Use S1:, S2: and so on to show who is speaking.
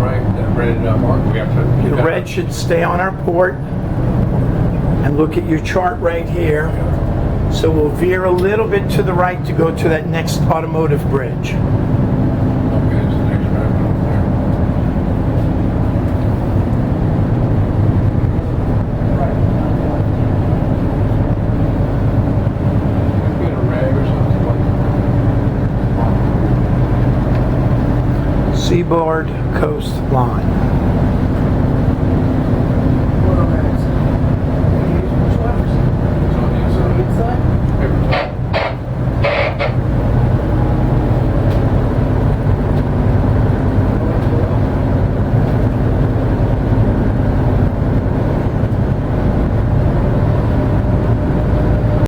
S1: right, ready to mark. We have to.
S2: The red should stay on our port. And look at your chart right here. So we'll veer a little bit to the right to go to that next automotive bridge.
S1: Okay, it's the next right up there. Could get a rag or something like
S2: Seaboard coastline.